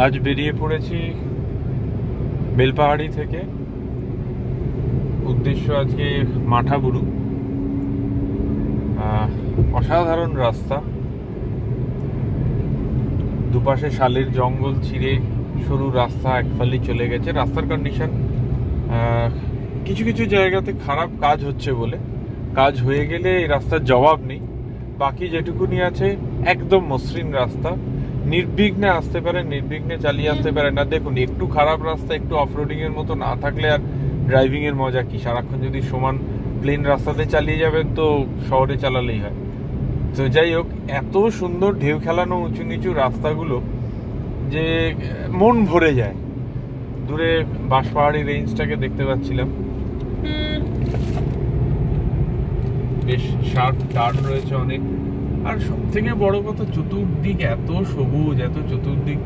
আজ বেরিয়ে পড়েছি বেলপাহাড়ি থেকে। উদ্দেশ্য আজকে মাঠাবুরু। অসাধারণ রাস্তা, দুপাশে শালের জঙ্গল ছিঁড়ে সরু রাস্তা একফালি চলে গেছে। রাস্তার কন্ডিশন কিছু কিছু জায়গাতে খারাপ, কাজ হচ্ছে বলে। কাজ হয়ে গেলে এই রাস্তার জবাব নেই, বাকি যেটুকুনি আছে একদম মসৃণ রাস্তা। নির্বিঘ্নে আসতে পারে, নির্বিঘ্নে চালিয়ে আসতে পারে না। দেখুন, একটু খারাপ রাস্তা, একটু অফরোডিং এর মতো না থাকলে আর ড্রাইভিং এর মজা কি? সারাক্ষণ যদি সমান প্লেন রাস্তাতে চালিয়ে যাবেন তো শহরে চালালেই হয়। তো যাই হোক, এত সুন্দর ঢেউ খেলানো উঁচু নিচু রাস্তাগুলো যে মন ভরে যায়। দূরে বাঁশপাহাড়ি রেঞ্জটাকে দেখতে পাচ্ছিলাম, বেশ শার্প টার্ন রয়েছে অনেক। আর সব থেকে বড় কথা, চতুর্দিক এত সবুজ, এত চতুর্দিক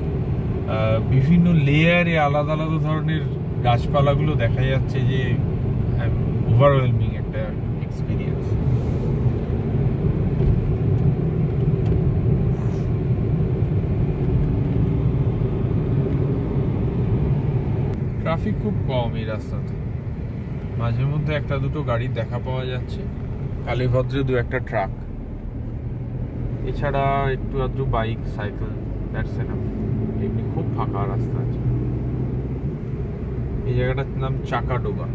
বিভিন্ন লেয়ারে আলাদা আলাদা ধরনের গাছপালাগুলো দেখা যাচ্ছে, যে ওভারওয়েলমিং একটা এক্সপিরিয়েন্স। ট্রাফিক খুব কম এই রাস্তাতে, মাঝে মধ্যে একটা দুটো গাড়ির দেখা পাওয়া যাচ্ছে, কালীভদ্রে দু একটা ট্রাক, এছাড়া একটু আধটু বাইক সাইকেল, দ্যাটস এনাফ। এমনি খুব ফাঁকা রাস্তা আছে। এই জায়গাটার নাম চাকাডোবা।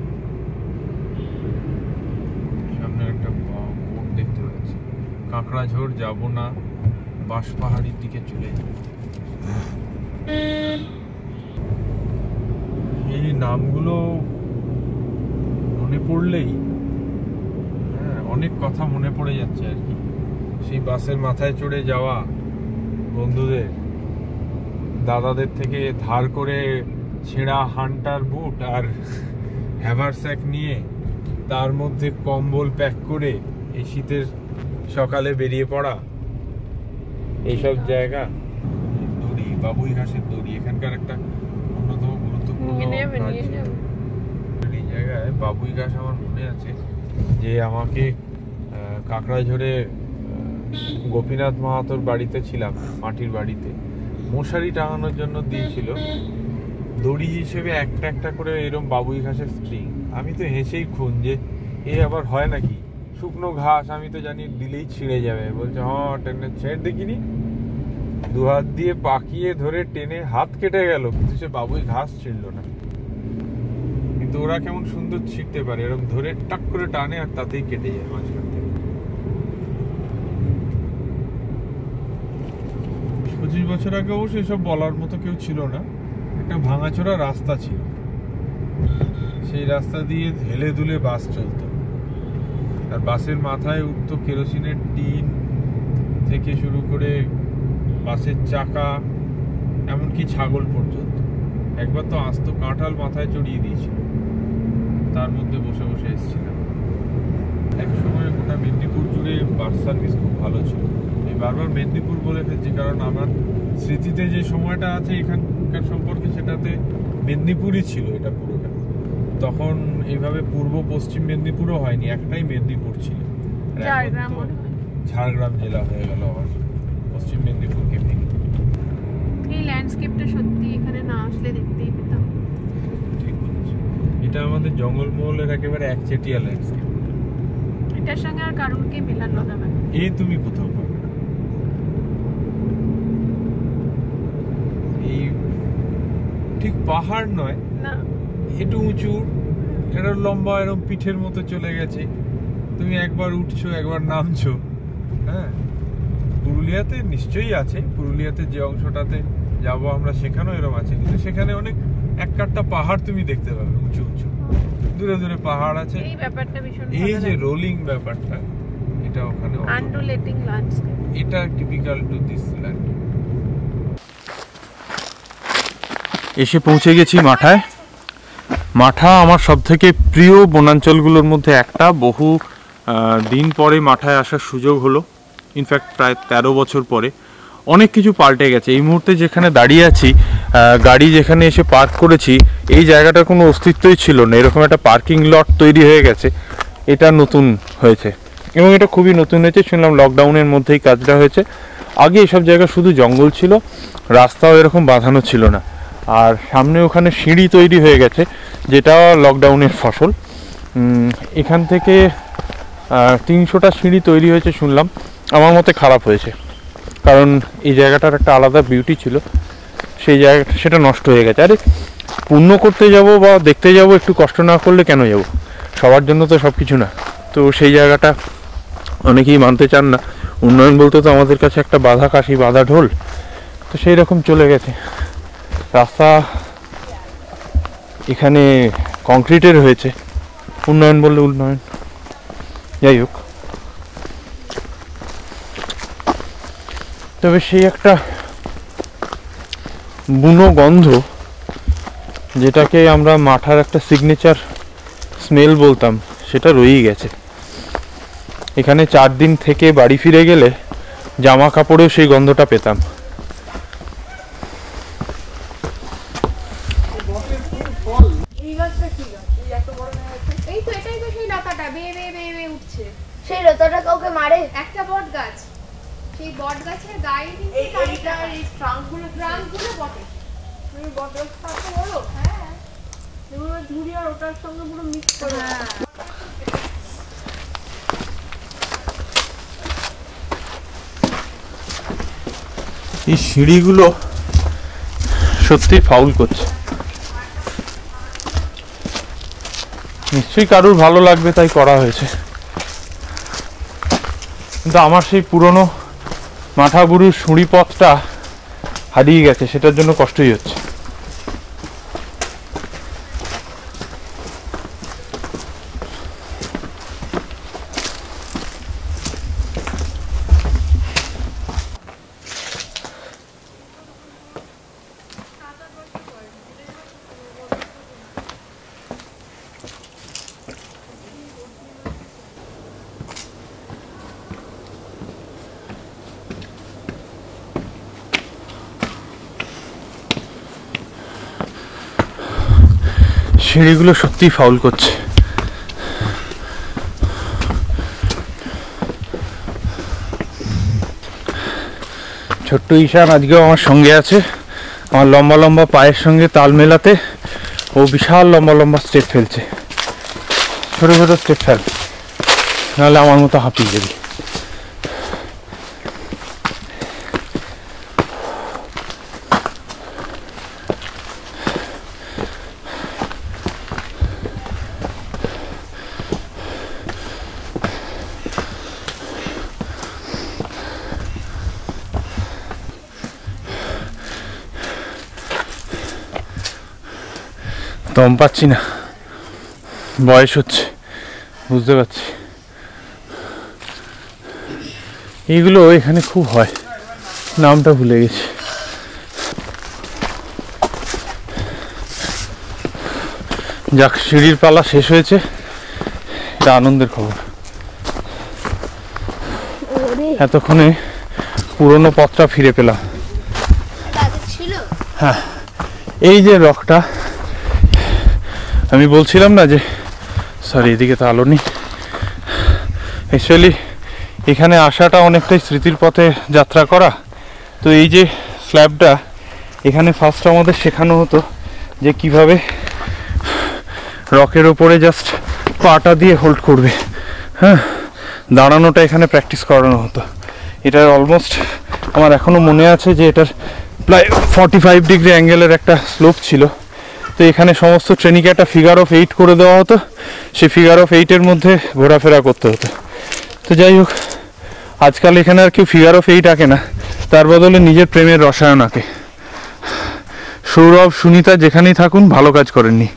সামনে একটা বোর্ড দেখতে পাচ্ছি, কাঁকড়াঝোড় যাব না, বাঁশপাহাড়ির দিকে চলে যাব। এই নামগুলো মনে পড়লেই অনেক কথা মনে পড়ে যাচ্ছে আর কি। সেই বাসের মাথায় চড়ে যাওয়া, বন্ধুদের দাদাদের থেকে ধার করে ছেঁড়া হান্টার বুট আর হ্যাভারস্যাক নিয়ে তার মধ্যে কম্বল প্যাক করে এই শীতের সকালে বেরিয়ে পড়া, এইসব জায়গা। দড়ি, বাবুই ঘাসের দড়ি এখানকার একটা অন্যতম গুরুত্বপূর্ণ জায়গায়। বাবুই ঘাস আমার মনে আছে যে আমাকে কাঁকড়াঝোড়ে গোপীনাথ মাহাতোর বাড়িতে ছিলাম, মাটির বাড়িতে, মশারি টাঙানোর জন্য দিয়েছিল দড়ি হিসেবে একটা একটা করে এরকম বাবুই ঘাসের স্ট্রিং। আমি তো হেসেই খুন যে এ আবার হয় নাকি, শুকনো ঘাস আমি তো জানি দিলেই ছিঁড়ে যাবে। বলছে হ্যাঁ টেনে ছেড়ে দেখিনি, দু হাত দিয়ে পাকিয়ে ধরে টেনে হাত কেটে গেল, কিন্তু সে বাবুই ঘাস ছিঁড়লো না। কিন্তু ওরা কেমন সুন্দর ছিঁড়তে পারে, এরকম ধরে টাক করে টানে আর তাতেই কেটে যায় মাঝখান থেকে। 25 বছর আগে অবশ্য এসব বলার মতো কেউ ছিল না। একটা ভাঙাচোরা রাস্তা ছিল, সেই রাস্তা দিয়ে হেলে দুলে বাস চলতো, আর বাসের মাথায় উঠতো কেরোসিনের টিন থেকে শুরু করে বাসের চাকা, এমনকি ছাগল পর্যন্ত। একবার তো আস্ত কাঁঠাল মাথায় চড়িয়ে দিয়েছিল, তার মধ্যে বসে বসে এসেছিলাম। এক সময় গোটা মেদিনীপুর জুড়ে বাস সার্ভিস খুব ভালো ছিল। এই বারবার মেদিনীপুর বলে ফেলছি কারণ আমার স্মৃতিতে যে সময়টা আছে এখানকার সম্পর্কে, সেটাতে মেদিনীপুরই ছিল এটা পুরোটা। তখন এইভাবে পূর্ব পশ্চিম মেদিনীপুরও হয়নি, একটাই মেদিনীপুর ছিল। ঝাড়গ্রাম জেলা হয়ে গেল আবার পশ্চিম মেদিনীপুরকে ভেঙে। এই ল্যান্ডস্কেপটা সত্যি এখানে না আসলে দেখতেই পেতাম। ঠিক বলেছো, এটা আমাদের জঙ্গলমহলের একেবারে একচেটিয়া ল্যান্ডস্কেপ। এটার সঙ্গে আর কারোরকে মেলানো যাবে না, এই তুমি কোথাও পাবে না। এই ঠিক পাহাড় নয় না, একটু উঁচু, এটা লম্বা, এরকম পিঠের মতো চলে গেছে। তুমি একবার উঠছো একবার নামছো। হ্যাঁ, পুরুলিয়াতে নিশ্চয়ই আছে, পুরুলিয়াতে যে অংশটাতে যাবো আমরা সেখানেও এরকম আছে, কিন্তু সেখানে অনেক এক কাট্টা পাহাড় তুমি দেখতে পাবে, উঁচু উঁচু দূরে দূরে পাহাড় আছে। এই ব্যাপারটা ভীষণ, এই যে রোলিং ব্যাপারটা, এটা ওখানে আনডুলেটিং ল্যান্ডস্কেপ, এটা টিপিক্যাল টু দিস ল্যান্ড। এসে পৌঁছে গেছি মাঠায়। মাঠা আমার সবথেকে প্রিয় বনাঞ্চলগুলোর মধ্যে একটা। বহু দিন পরে মাঠায় আসার সুযোগ হলো, ইনফ্যাক্ট প্রায় 13 বছর পরে। অনেক কিছু পাল্টে গেছে। এই মুহূর্তে যেখানে দাঁড়িয়ে আছি, গাড়ি যেখানে এসে পার্ক করেছি, এই জায়গাটার কোনো অস্তিত্বই ছিল না। এরকম একটা পার্কিং লট তৈরি হয়ে গেছে, এটা নতুন হয়েছে এবং এটা খুবই নতুন হয়েছে। শুনলাম লকডাউনের মধ্যেই কাজটা হয়েছে। আগে এসব জায়গা শুধু জঙ্গল ছিল, রাস্তাও এরকম বাঁধানো ছিল না। আর সামনে ওখানে সিঁড়ি তৈরি হয়ে গেছে, যেটা লকডাউনের ফসল। এখান থেকে 300টা সিঁড়ি তৈরি হয়েছে শুনলাম। আমার মতে খারাপ হয়েছে, কারণ এই জায়গাটার একটা আলাদা বিউটি ছিল, সেই জায়গাটা সেটা নষ্ট হয়ে গেছে। আরে পূর্ণ করতে যাব বা দেখতে যাব, একটু কষ্ট না করলে কেন যাব? সবার জন্য তো সব কিছু না। তো সেই জায়গাটা অনেকেই মানতে চান না। উন্নয়ন বলতে তো আমাদের কাছে একটা বাধা কাশি, বাধা ঢোল, তো সেই রকম চলে গেছে। রাস্তা এখানে কংক্রিটের হয়েছে, উন্নয়ন বললে উন্নয়ন। যাই হোক, তবে সেই একটা বুনো গন্ধ, যেটাকে আমরা মাঠার একটা সিগনেচার স্মেল বলতাম, সেটা রয়েই গেছে। এখানে 4 দিন থেকে বাড়ি ফিরে গেলে জামা কাপড়েও সেই গন্ধটা পেতাম। সেই লতাটা কাউকে মারে? একটা বট গাছ, সেই বট গাছের গায়ে এই ট্রাঙ্কগুলো বটে, বটের সাথে বলো। হ্যাঁ, এগুলো ঝুড়ি আর ওটার সঙ্গে পুরো মিক্স করে। এই সিঁড়িগুলো সত্যি ফাউল করছে। নিশ্চয়ই কারুর ভালো লাগবে তাই করা হয়েছে, কিন্তু আমার সেই পুরনো মাঠাবুরুর সিঁড়ি পথটা হারিয়ে গেছে, সেটার জন্য কষ্টই হচ্ছে। সিঁড়িগুলো সত্যিই ফাউল করছে। ছোট্ট ঈশান আজকেও আমার সঙ্গে আছে, আমার লম্বা লম্বা পায়ের সঙ্গে তাল মেলাতে ও বিশাল লম্বা লম্বা স্টেপ ফেলছে। ছোট ছোট স্টেপ ফেল, নাহলে আমার মতো হাঁপিয়ে যাবি। দম পাচ্ছি না, বয়স হচ্ছে, বুঝতে পারছি। এইগুলো এখানে খুব হয়, নামটা ভুলে গেছি। যাক, সিঁড়ির পালা শেষ হয়েছে, এটা আনন্দের খবর। এতক্ষণে পুরনো পথটা ফিরে পেলাম। হ্যাঁ, এই যে রকটা আমি বলছিলাম না যে, সরি এদিকে তো আলো নেই। অ্যাকচুয়ালি এখানে আসাটা অনেকটাই স্মৃতির পথে যাত্রা করা। তো এই যে স্ল্যাবটা, এখানে ফার্স্ট আমাদের শেখানো হতো যে কিভাবে রকের ওপরে জাস্ট পাটা দিয়ে হোল্ড করবে। হ্যাঁ, দাঁড়ানোটা এখানে প্র্যাকটিস করানো হতো। এটার অলমোস্ট আমার এখনও মনে আছে যে এটার প্রায় 45 ডিগ্রি অ্যাঙ্গেলের একটা স্লোপ ছিল। তো এখানে সমস্ত ট্রেনিংকে একটা ফিগার অফ 8 করে দেওয়া হতো, সেই ফিগার অফ 8-এর মধ্যে ঘোরাফেরা করতে হতো। তো যাই হোক, আজকাল এখানে আর কেউ ফিগার অফ 8 আঁকে না, তার বদলে নিজের প্রেমের রসায়ন আঁকে। সৌরভ, সুনিতা যেখানেই থাকুন, ভালো কাজ করেননি।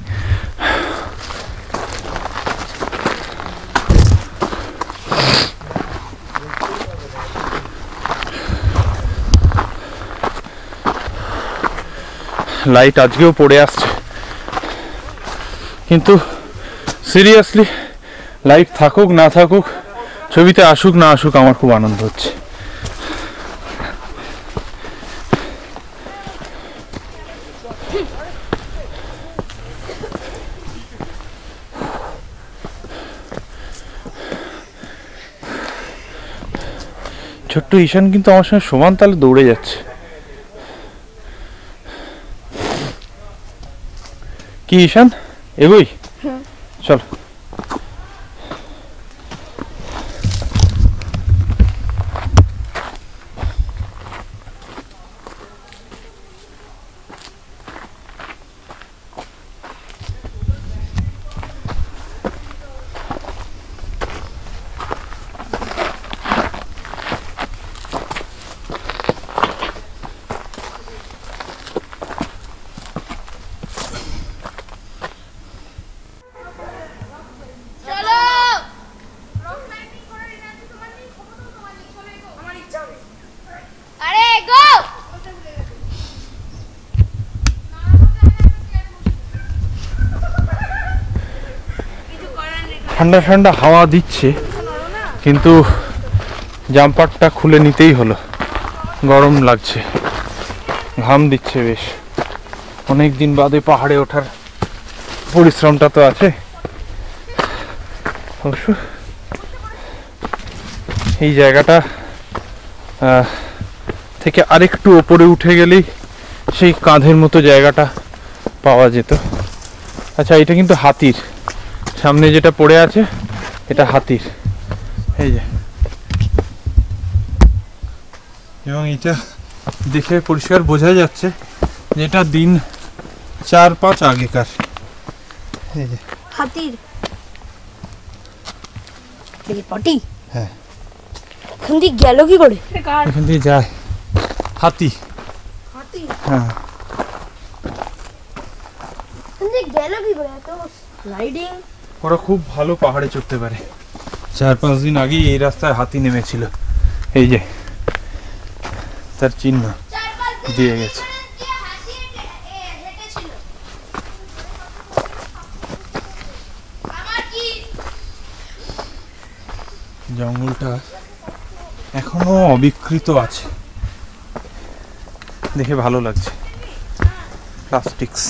লাইট আজকেও পড়ে আসছে, কিন্তু সিরিয়াসলি লাইট থাকুক না থাকুক, ছবিতে আসুক না আসুক, আমার খুব আনন্দ হচ্ছে। ছোট্ট ঈশান কিন্তু আমার সঙ্গে সমান তালে দৌড়ে যাচ্ছে। কি ঈশান এগোই? চল। চলো আরে গো ঠান্ডা ঠান্ডা হাওয়া দিচ্ছে, কিন্তু জাম্পারটা খুলে নিতেই হলো, গরম লাগছে, ঘাম দিচ্ছে বেশ। অনেক দিন বাদে পাহাড়ে ওঠার পরিশ্রমটা তো আছে অবশ্য। এই জায়গাটা থেকে আরেকটু ওপরে উঠে গেলেই সেই কাঁধের মতো জায়গাটা পাওয়া যেত। আচ্ছা, এটা কিন্তু হাতির, সামনে যেটা পড়ে আছে এটা হাতির, এই যে। এবং এটা দেখে পরিষ্কার বোঝা যাচ্ছে যে এটা দিন 4-5 আগেকার। এই যে হাতির পটি। হ্যাঁ, এখান দিয়ে গেল কি করে? এখান দিয়ে যায় হাতি। হাতি হ্যাঁ, এখান দিয়ে গেল কি করে? এত রাইডিং। ওরা খুব ভালো পাহাড়ে চড়তে পারে। 4-5 দিন আগেই এই রাস্তায় হাতি নেমেছিল, এই যে তার চিহ্ন দিয়ে গেছে। জঙ্গলটা এখনো অবিকৃত আছে, দেখে ভালো লাগছে। প্লাস্টিক্স,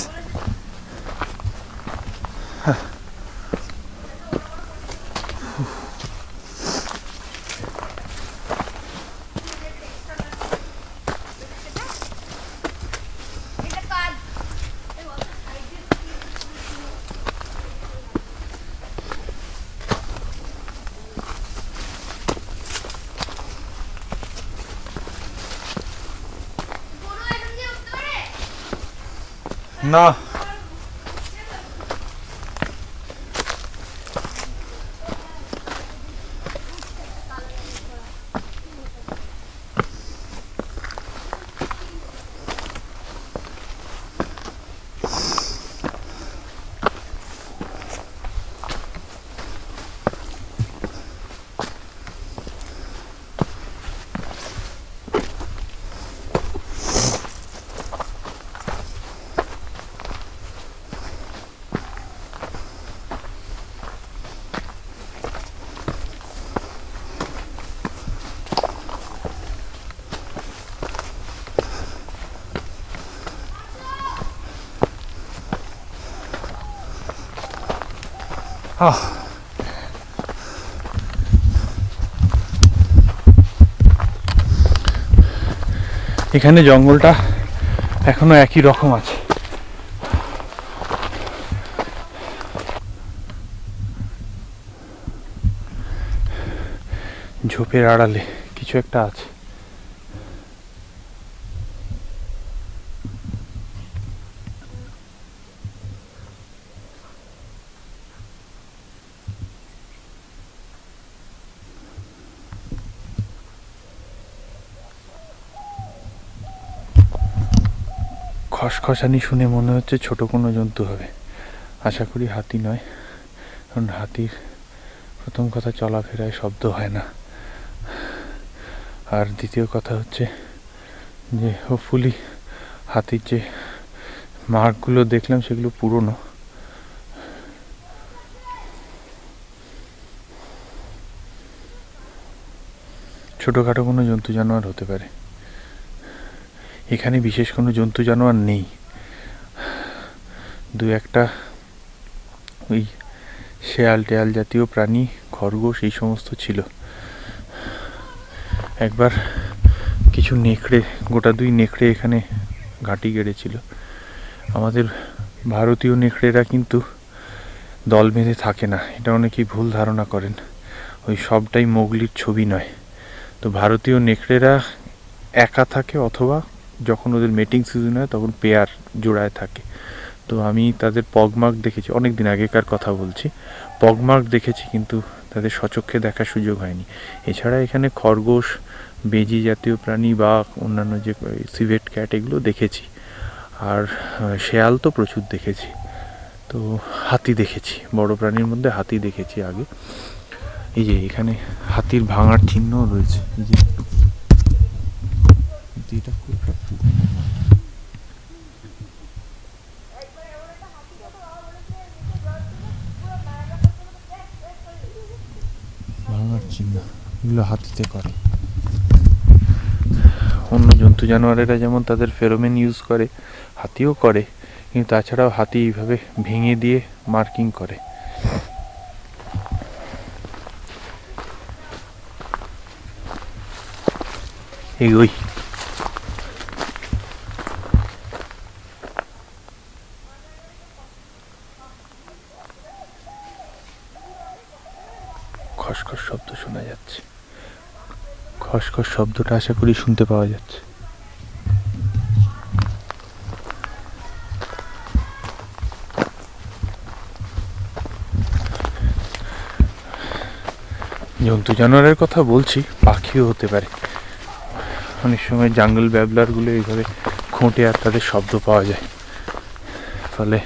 না এখানে জঙ্গলটা এখনো একই রকম আছে। ঝোপের আড়ালে কিছু একটা আছে। খসখসানি শুনে মনে হচ্ছে ছোট কোনো জন্তু হবে। আশা করি হাতি নয়, কারণ হাতির প্রথম কথা চলাফেরায় শব্দ হয় না, আর দ্বিতীয় কথা হচ্ছে যে হোপফুলি হাতির যে মার্কগুলো দেখলাম সেগুলো পুরনো। ছোটোখাটো কোনো জন্তু জানোয়ার হতে পারে। এখানে বিশেষ কোনো জন্তু জানোয়ার নেই, দু একটা ওই শেয়াল টেয়াল জাতীয় প্রাণী, খরগোশ এই সমস্ত ছিল। একবার কিছু নেকড়ে, গোটা 2 নেকড়ে এখানে ঘাঁটি গেড়েছিল। আমাদের ভারতীয় নেকড়েরা কিন্তু দল বেঁধে থাকে না, এটা অনেকেই ভুল ধারণা করেন। ওই সবটাই মোগলির ছবি নয়। তো ভারতীয় নেকড়েরা একা থাকে, অথবা যখন ওদের মেটিং সিজন হয় তখন পেয়ার জোড়ায় থাকে। তো আমি তাদের পগমার্ক দেখেছি, অনেক দিন আগেকার কথা বলছি, পগমার্ক দেখেছি, কিন্তু তাদের সচক্ষে দেখার সুযোগ হয়নি। এছাড়া এখানে খরগোশ, বেজি জাতীয় প্রাণী বা অন্যান্য যে সিভেট ক্যাট এগুলো দেখেছি। আর শেয়াল তো প্রচুর দেখেছি। তো হাতি দেখেছি, বড় প্রাণীর মধ্যে হাতি দেখেছি আগে। এই যে এখানে হাতির ভাঙার চিহ্ন রয়েছে, এই যে এটা খুব ভাঙার চিহ্ন, এগুলো হাতিতে করে। অন্য জন্তু জানোয়ারেরা যেমন তাদের ফেরোমেন ইউজ করে, হাতিও করে, কিন্তু তাছাড়াও হাতি এইভাবে ভেঙে দিয়ে মার্কিং করে। এই ওই খসখস শব্দ শোনা যাচ্ছে, খসখস শব্দটা আশা করি শুনতে পাওয়া যাচ্ছে। জন্তু জানোয়ারের কথা বলছি, পাখিও হতে পারে। অনেক সময় জাঙ্গল ব্যাবলারগুলো এইভাবে খুঁটে আর তাদের শব্দ পাওয়া যায়। ফলে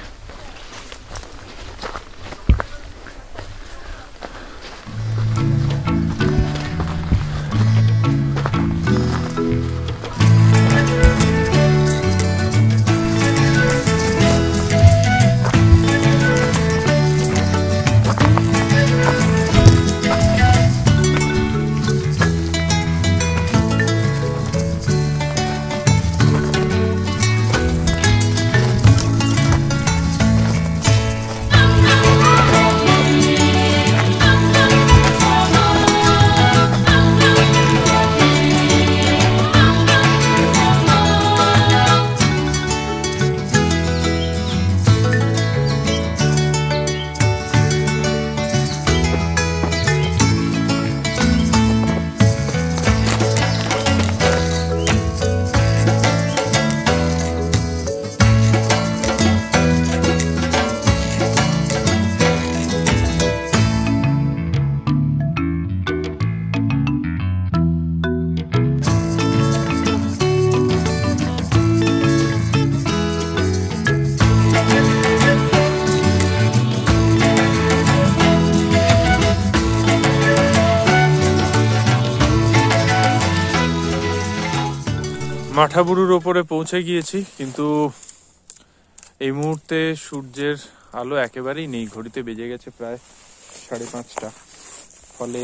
মাঠাবুরুর ওপরে পৌঁছে গিয়েছি, কিন্তু এই মুহূর্তে সূর্যের আলো একেবারেই নেই। ঘড়িতে বেজে গেছে প্রায় 5:30। ফলে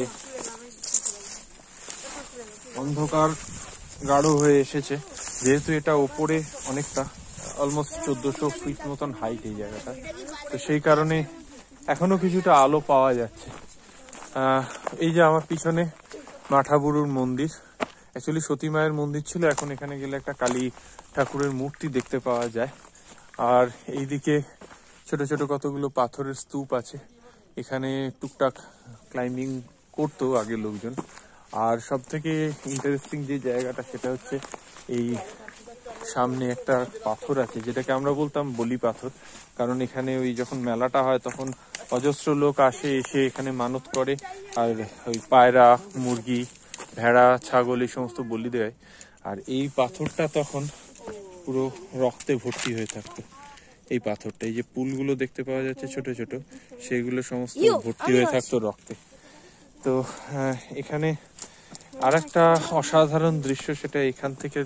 অন্ধকার গাঢ় হয়ে এসেছে। যেহেতু এটা ওপরে অনেকটা, অলমোস্ট 1400 ফিট মতন হাইট এই জায়গাটা, তো সেই কারণে এখনো কিছুটা আলো পাওয়া যাচ্ছে। এই যে আমার পিছনে মাঠাবুরুর মন্দির, অ্যাকচুয়ালি সতী মায়ের মন্দির ছিল, এখন এখানে গেলে একটা কালী ঠাকুরের মূর্তি দেখতে পাওয়া যায়। আর এইদিকে ছোট ছোট কতগুলো পাথরের স্তূপ আছে। এখানে টুকটাক ক্লাইম্বিং করতো আগে লোকজন। আর সব থেকে ইন্টারেস্টিং যে জায়গাটা, সেটা হচ্ছে এই সামনে একটা পাথর আছে, যেটাকে আমরা বলতাম বলি পাথর। কারণ এখানে ওই যখন মেলাটা হয় তখন অজস্র লোক আসে, এসে এখানে মানত করে, আর ওই পায়রা, মুরগি, ভেড়া, ছাগল এই সমস্ত বলি দেয়। আর এই পাথরটা তখন পুরো রক্তে ভর্তি হয়ে থাকতো। এই পাথরটা, এই যে পুলগুলো দেখতে পাওয়া যাচ্ছে ছোট ছোট, সেগুলো সমস্ত ভর্তি হয়ে থাকতো রক্তে। তো এখানে আর একটা অসাধারণ দৃশ্য, সেটা এখান থেকে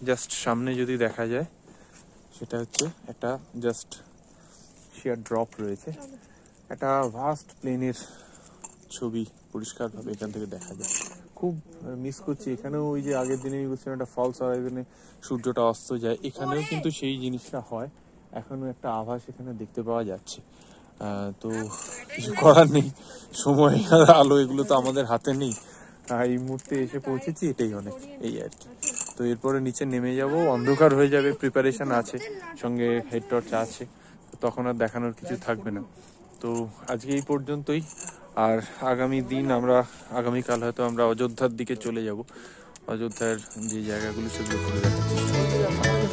জাস্ট সামনে যদি দেখা যায়, সেটা হচ্ছে একটা জাস্ট শিয়ার ড্রপ রয়েছে, একটা ভাস্ট প্লেনের ছবি পরিষ্কারভাবে এখান থেকে দেখা যায়। খুব মিস করছি এখানেও, ওই যে আগের দিনে আমি বলছিলাম একটা ফলস হরাইজনে সূর্যটা অস্ত যায়, এখানেও কিন্তু সেই জিনিসটা হয়। এখনো একটা আভাস এখানে দেখতে পাওয়া যাচ্ছে। তো কিছু করার নেই, সময় আর আলো এগুলো তো আমাদের হাতে নেই। এই মুহূর্তে এসে পৌঁছেছি, এটাই অনেক, এই আর কি। তো এরপরে নিচে নেমে যাব, অন্ধকার হয়ে যাবে, প্রিপারেশন আছে, সঙ্গে হেড টর্চ আছে, তখন আর দেখানোর কিছু থাকবে না। তো আজকে এই পর্যন্তই। আর আগামী দিন আগামীকাল হয়তো আমরা অযোধ্যার দিকে চলে যাব। অযোধ্যার যে জায়গাগুলো সেগুলো ঘুরে দেখার চেষ্টা করব।